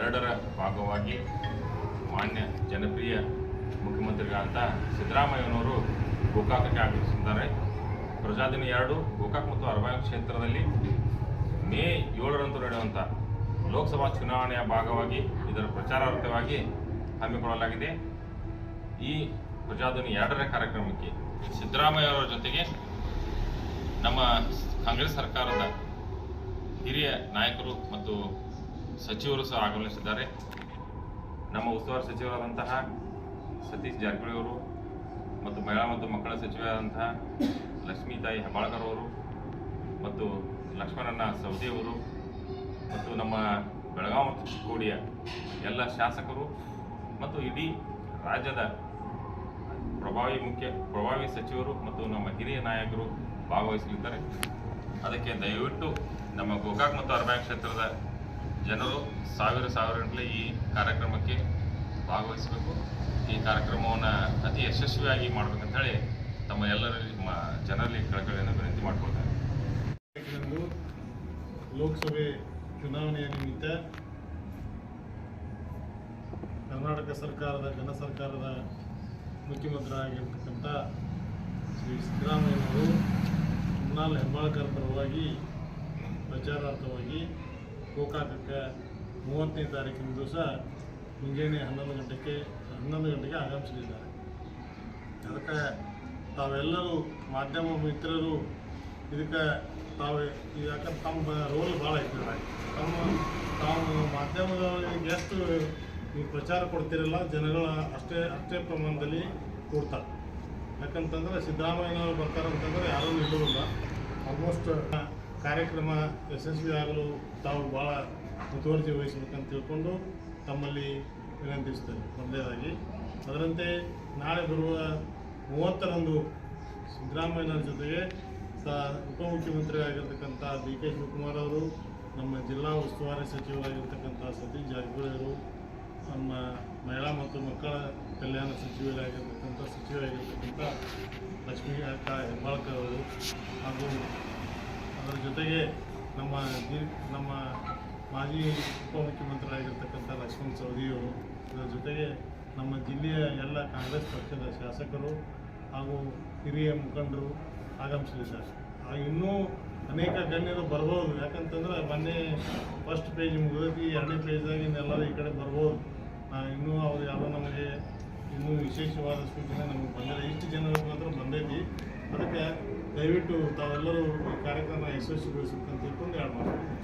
2ರ ಭಾಗವಾಗಿ ಮಾನ್ಯ ಜನಪ್ರಿಯ ಮುಖ್ಯಮಂತ್ರಿಗಳಾದಂಥ ಸಿದ್ದರಾಮಯ್ಯನವರು ಗೋಕಾಕಕ್ಕೆ ಆಗಮಿಸಿದ್ದಾರೆ. ಪ್ರಜಾದಿನ 2 ಗೋಕಾಕ್ ಮತ್ತು ಅರಬಾವಿ ಕ್ಷೇತ್ರದಲ್ಲಿ ಮೇ 7ರಂದು ನಡೆಯುವಂಥ ಲೋಕಸಭಾ ಚುನಾವಣೆಯ ಭಾಗವಾಗಿ ಇದರ ಪ್ರಚಾರಾರ್ಥವಾಗಿ ಹಮ್ಮಿಕೊಳ್ಳಲಾಗಿದೆ. ಈ ಪ್ರಜಾಧ್ವನಿ 2ರ ಕಾರ್ಯಕ್ರಮಕ್ಕೆ ಸಿದ್ದರಾಮಯ್ಯವರ ಜೊತೆಗೆ ನಮ್ಮ ಕಾಂಗ್ರೆಸ್ ಸರ್ಕಾರದ ಹಿರಿಯ ನಾಯಕರು ಮತ್ತು ಸಚಿವರು ಸಹ ಆಗಮಿಸಿದ್ದಾರೆ. ನಮ್ಮ ಉಸ್ತುವಾರಿ ಸಚಿವರಾದಂತಹ ಸತೀಶ್ ಜಾರಕಿಹೊಳಿ ಅವರು ಮತ್ತು ಮಹಿಳಾ ಮತ್ತು ಮಕ್ಕಳ ಸಚಿವರಾದಂತಹ ಲಕ್ಷ್ಮೀತಾಯಿ ಹೆಬ್ಬಾಳ್ಕರ್ ಅವರು ಮತ್ತು ಲಕ್ಷ್ಮಣಣ್ಣ ಸವದಿಯವರು ಮತ್ತು ನಮ್ಮ ಬೆಳಗಾವಿ ಮತ್ತು ಚಿಕ್ಕೋಡಿಯ ಎಲ್ಲ ಶಾಸಕರು ಮತ್ತು ಇಡೀ ರಾಜ್ಯದ ಪ್ರಭಾವಿ ಸಚಿವರು ಮತ್ತು ನಮ್ಮ ಹಿರಿಯ ನಾಯಕರು ಭಾಗವಹಿಸಲಿದ್ದಾರೆ. ಅದಕ್ಕೆ ದಯವಿಟ್ಟು ನಮ್ಮ ಗೋಕಾಕ್ ಮತ್ತು ಅರಬಾವಿ ಕ್ಷೇತ್ರದ ಜನರು ಸಾವಿರ ಈ ಕಾರ್ಯಕ್ರಮಕ್ಕೆ ಭಾಗವಹಿಸಬೇಕು. ಈ ಕಾರ್ಯಕ್ರಮವನ್ನು ಅತಿ ಯಶಸ್ವಿಯಾಗಿ ಮಾಡಬೇಕಂತೇಳಿ ತಮ್ಮ ಎಲ್ಲರಲ್ಲಿ ಜನರಲ್ಲಿ ಕಳಕಳಿಯನ್ನು ವಿನಂತಿ ಮಾಡಿಕೊಳ್ತಾರೆ. ಲೋಕಸಭೆ ಚುನಾವಣೆಯ ನಿಮಿತ್ತ ಕರ್ನಾಟಕ ಸರ್ಕಾರದ ಜನ ಸರ್ಕಾರದ ಮುಖ್ಯಮಂತ್ರಿಯಾಗಿರ್ತಕ್ಕಂಥ ಶ್ರೀ ಸಿದ್ದರಾಮಯ್ಯನವರು ಹುನ್ನಾಲ್ ಹೆಬ್ಬಾಳ್ಕರ್ ಪರವಾಗಿ ಪ್ರಚಾರಾರ್ಥವಾಗಿ ಗೋಕಾಕಕ್ಕೆ 30ನೇ ತಾರೀಕಿನ ದಿವಸ ಮುಂಜಾನೆ 11 ಗಂಟೆಗೆ ಆಗಮಿಸಲಿದ್ದಾರೆ. ಅದಕ್ಕೆ ತಾವೆಲ್ಲರೂ ಮಾಧ್ಯಮ ಮಿತ್ರರು ಇದಕ್ಕೆ ಯಾಕಂದ್ರೆ ತಮ್ಮ ರೋಲ್ ಭಾಳ ಐತಿಲ್ಲ. ತಾವು ಮಾಧ್ಯಮದವರಿಗೆ ಎಷ್ಟು ನೀವು ಪ್ರಚಾರ ಕೊಡ್ತಿರಲ್ಲ ಜನಗಳ ಅಷ್ಟೇ ಪ್ರಮಾಣದಲ್ಲಿ ಕೊಡ್ತಾರೆ. ಯಾಕಂತಂದ್ರೆ ಸಿದ್ದರಾಮಯ್ಯನವರು ಬರ್ತಾರಂತಂದ್ರೆ ಯಾರೂ ನಿಲ್ಲೋದಿಲ್ಲ. ಆಲ್ಮೋಸ್ಟ್ ಕಾರ್ಯಕ್ರಮ ಯಶಸ್ವಿ ಆಗಲು ತಾವು ಭಾಳ ಮುತುವರ್ಜಿ ವಹಿಸಬೇಕಂತ ತಿಳ್ಕೊಂಡು ತಮ್ಮಲ್ಲಿ ವಿನಂತಿಸ್ತೇನೆ. ಮೊದಲನೇದಾಗಿ ಅದರಂತೆ ನಾಳೆ ಬರುವ 30ರಂದು ಸಿದ್ದರಾಮಯ್ಯನವರ ಜೊತೆಗೆ ಉಪಮುಖ್ಯಮಂತ್ರಿ ಆಗಿರ್ತಕ್ಕಂಥ DK ಶಿವಕುಮಾರ್ ಅವರು, ನಮ್ಮ ಜಿಲ್ಲಾ ಉಸ್ತುವಾರಿ ಸಚಿವರಾಗಿರ್ತಕ್ಕಂಥ ಸತೀಶ್ ಜಾರಕಿಹೊಳಿ ಅವರು, ನಮ್ಮ ಮಹಿಳಾ ಮತ್ತು ಮಕ್ಕಳ ಕಲ್ಯಾಣ ಸಚಿವರಾಗಿರ್ತಕ್ಕಂಥ ಲಕ್ಷ್ಮೀ ಅಕ್ಕ ಹೆಬ್ಬಾಳ್ಕರ್ ಅವರು ಹಾಗೂ ಅದರ ಜೊತೆಗೆ ನಮ್ಮ ಮಾಜಿ ಉಪಮುಖ್ಯಮಂತ್ರಿಯಾಗಿರ್ತಕ್ಕಂಥ ಲಕ್ಷ್ಮಣ್ ಸವದಿಯವರು, ಇದರ ಜೊತೆಗೆ ನಮ್ಮ ಜಿಲ್ಲೆಯ ಎಲ್ಲ ಕಾಂಗ್ರೆಸ್ ಪಕ್ಷದ ಶಾಸಕರು ಹಾಗೂ ಹಿರಿಯ ಮುಖಂಡರು ಆಗಮಿಸಲಿದ್ದಾರೆ. ಇನ್ನೂ ಅನೇಕ ಗಣ್ಯರು ಬರ್ಬೋದು. ಯಾಕಂತಂದ್ರೆ ಮೊನ್ನೆ ಫಸ್ಟ್ ಪೇಜ್ ಮುಗಿದೈತಿ, 2ನೇ ಪೇಜ್ದಾಗಿ ಎಲ್ಲರೂ ಈ ಕಡೆ ಬರ್ಬೋದು. ಇನ್ನೂ ಅವ್ರು ಯಾವ ನಮಗೆ ಇನ್ನೂ ವಿಶೇಷವಾದ ಸೂಚನೆ ನಮಗೆ ಬಂದಿಲ್ಲ. ಇಷ್ಟು ಜನರಿಗೆ ಮಾತ್ರ ಬಂದೈತಿ. ಅದಕ್ಕೆ ದಯವಿಟ್ಟು ತಾವೆಲ್ಲರೂ ಈ ಕಾರ್ಯಕ್ರಮ ಯಶಸ್ವಿಗೊಳಿಸಬೇಕಂತ ತಿಳ್ಕೊಂಡು 2 ಮಾತು.